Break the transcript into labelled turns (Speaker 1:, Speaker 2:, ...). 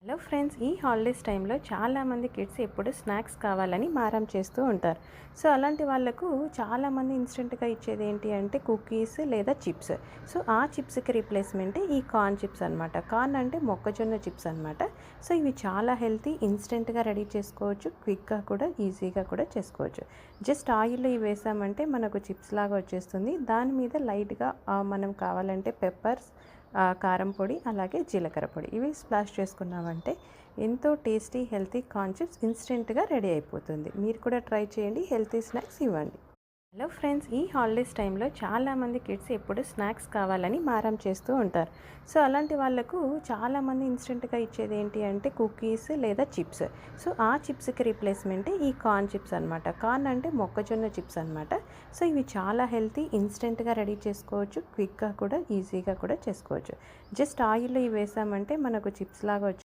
Speaker 1: Hello friends, ఈ holidays టైంలో చాలామంది కిడ్స్ ఎప్పుడు స్నాక్స్ కావాలని మారం చేస్తూ ఉంటారు. సో అలాంటి వాళ్ళకు చాలామంది ఇన్స్టెంట్గా ఇచ్చేది ఏంటి అంటే కుకీస్ లేదా చిప్స్. సో ఆ చిప్స్కి రీప్లేస్మెంట్ ఈ కార్న్ చిప్స్ అనమాట. కార్న్ అంటే మొక్కజొన్న చిప్స్ అనమాట. సో ఇవి చాలా హెల్తీ, ఇన్స్టెంట్గా రెడీ చేసుకోవచ్చు, క్విక్గా కూడా ఈజీగా కూడా చేసుకోవచ్చు. జస్ట్ ఆయిల్లో ఇవి వేసామంటే మనకు చిప్స్ లాగా వచ్చేస్తుంది. దాని మీద లైట్గా మనం కావాలంటే పెప్పర్స్, కారం పొడి, అలాగే జీలకర్ర పొడి ఇవి స్ప్లాష్ చేసుకున్నామంటే ఎంతో టేస్టీ హెల్తీ కార్న్ చిప్స్ ఇన్స్టెంట్గా రెడీ అయిపోతుంది. మీరు కూడా ట్రై చేయండి, హెల్తీ స్నాక్స్ ఇవ్వండి. హలో ఫ్రెండ్స్, ఈ హాలిడేస్ టైంలో చాలామంది కిడ్స్ ఎప్పుడు స్నాక్స్ కావాలని మారం చేస్తూ ఉంటారు. సో అలాంటి వాళ్ళకు చాలామంది ఇన్స్టెంట్గా ఇచ్చేది ఏంటి అంటే కుకీస్ లేదా చిప్స్. సో ఆ చిప్స్కి రీప్లేస్మెంట్ ఈ కార్న్ చిప్స్ అనమాట. కార్న్ అంటే మొక్కజొన్న చిప్స్ అనమాట. సో ఇవి చాలా హెల్తీ, ఇన్స్టెంట్గా రెడీ చేసుకోవచ్చు, క్విక్గా కూడా ఈజీగా కూడా చేసుకోవచ్చు. జస్ట్ ఆయిల్లో ఇవి వేసామంటే మనకు చిప్స్ లాగా